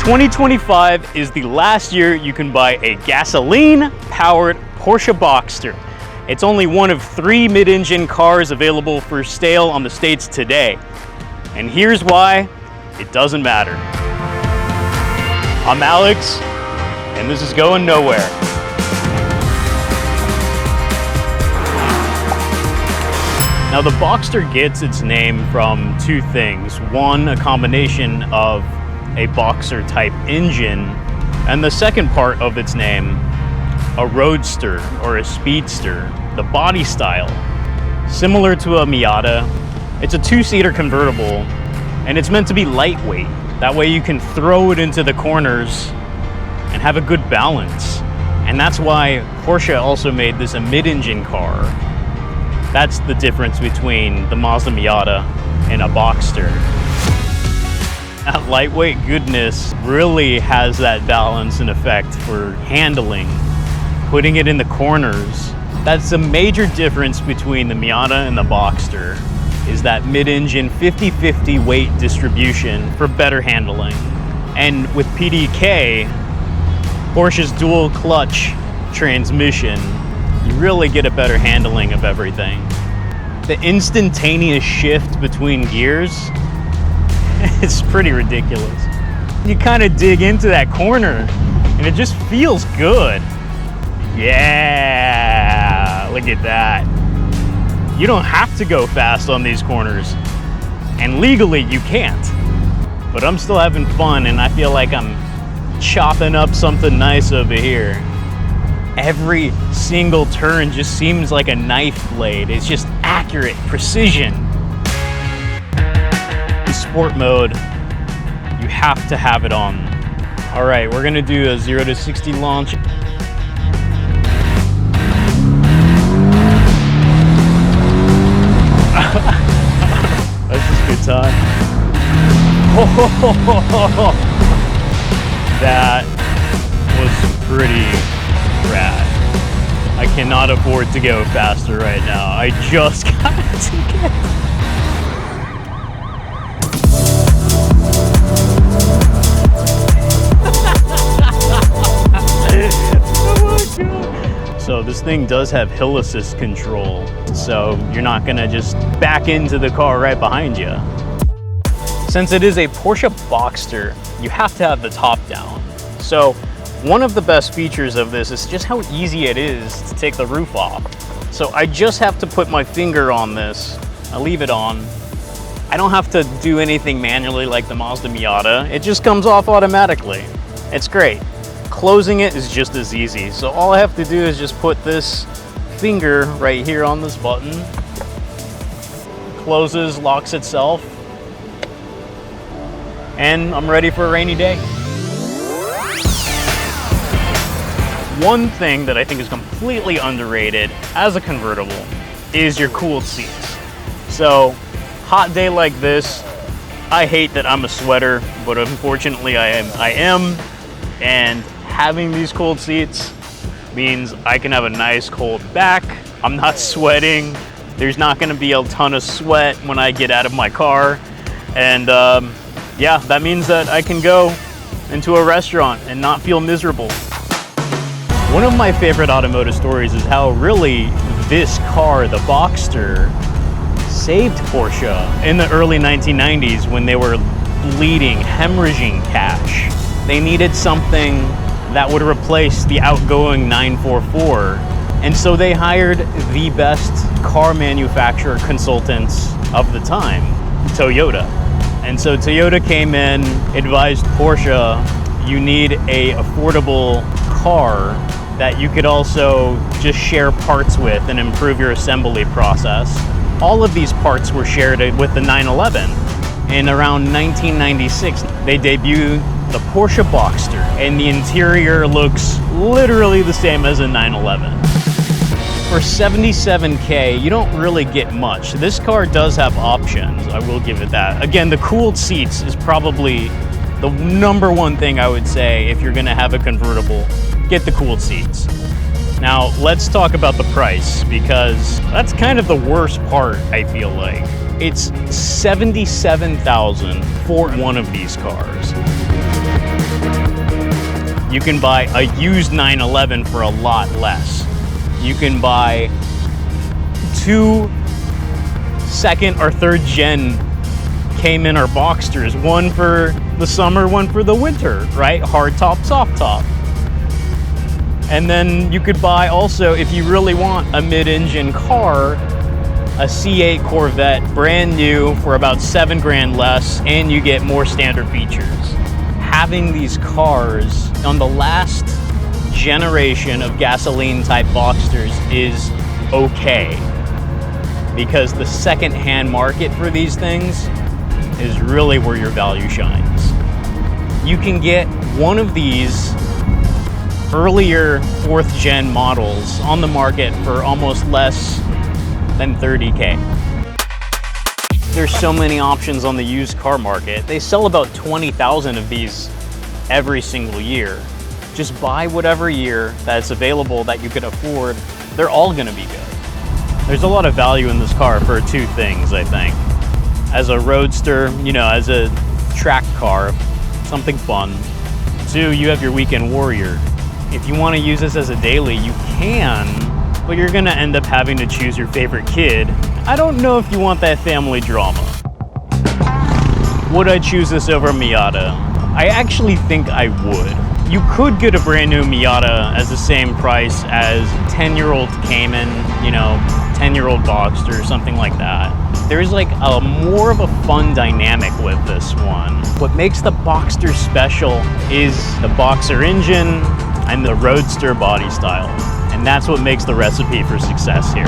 2025 is the last year you can buy a gasoline-powered Porsche Boxster. It's only one of 3 mid-engine cars available for sale on the States today. And here's why it doesn't matter. I'm Alex, and this is Going Nowhere. Now, the Boxster gets its name from two things. One, a combination of a Boxer type engine, and the second part of its name, a roadster or a speedster. The body style, similar to a Miata, it's a 2-seater convertible, and it's meant to be lightweight. That way you can throw it into the corners and have a good balance. And that's why Porsche also made this a mid-engine car. That's the difference between the Mazda Miata and a Boxster. That lightweight goodness really has that balance and effect for handling, putting it in the corners. That's the major difference between the Miata and the Boxster, is that mid-engine 50-50 weight distribution for better handling. And with PDK, Porsche's dual clutch transmission, you really get a better handling of everything. The instantaneous shift between gears, it's pretty ridiculous. You kind of dig into that corner and it just feels good. Yeah, look at that. You don't have to go fast on these corners, and legally you can't. But I'm still having fun, and I feel like I'm chopping up something nice over here. Every single turn just seems like a knife blade. It's just accurate, precision. In sport mode, you have to have it on. All right, we're gonna do a 0 to 60 launch. That's just a good time. Oh, that was pretty rad. I cannot afford to go faster right now. I just got a ticket. Oh my God. So this thing does have hill assist control, so you're not gonna just back into the car right behind you. Since it is a Porsche Boxster, you have to have the top down. So one of the best features of this is just how easy it is to take the roof off. So I just have to put my finger on this. I leave it on. I don't have to do anything manually like the Mazda Miata. It just comes off automatically. It's great. Closing it is just as easy. So all I have to do is just put this finger right here on this button. Closes, locks itself, and I'm ready for a rainy day. One thing that I think is completely underrated as a convertible is your cooled seats. So, hot day like this, I hate that I'm a sweater, but unfortunately I am, and having these cooled seats means I can have a nice cold back. I'm not sweating. There's not gonna be a ton of sweat when I get out of my car. And yeah, that means that I can go into a restaurant and not feel miserable. One of my favorite automotive stories is how really this car, the Boxster, saved Porsche in the early 1990s when they were bleeding, hemorrhaging cash. They needed something that would replace the outgoing 944. And so they hired the best car manufacturer consultants of the time, Toyota. And so Toyota came in, advised Porsche, you need a affordable car that you could also just share parts with and improve your assembly process. All of these parts were shared with the 911. In around 1996, they debuted the Porsche Boxster, and the interior looks literally the same as a 911. For $77K, you don't really get much. This car does have options, I will give it that. Again, the cooled seats is probably the #1 thing I would say if you're gonna have a convertible. Get the cooled seats. Now, let's talk about the price, because that's kind of the worst part, I feel like. It's $77,000 for one of these cars. You can buy a used 911 for a lot less. You can buy 2 second or third gen Cayman or Boxsters, one for the summer, one for the winter, right? Hard top, soft top. And then you could buy also, if you really want a mid-engine car, a C8 Corvette, brand new for about $7,000 less, and you get more standard features. Having these cars on the last generation of gasoline type Boxsters is okay, because the second-hand market for these things is really where your value shines. You can get one of these earlier 4th gen models on the market for almost less than $30K. There's so many options on the used car market. They sell about 20,000 of these every single year. Just buy whatever year that's available that you could afford. They're all gonna be good. There's a lot of value in this car for 2 things, I think. As a roadster, you know, as a track car, something fun. 2, you have your weekend warrior. If you want to use this as a daily, you can, but you're gonna end up having to choose your favorite kid. I don't know if you want that family drama. Would I choose this over Miata? I actually think I would. You could get a brand new Miata as the same price as 10-year-old Cayman, you know, 10-year-old Boxster, something like that. There's like a more of a fun dynamic with this one. What makes the Boxster special is the boxer engine and the roadster body style. And that's what makes the recipe for success here.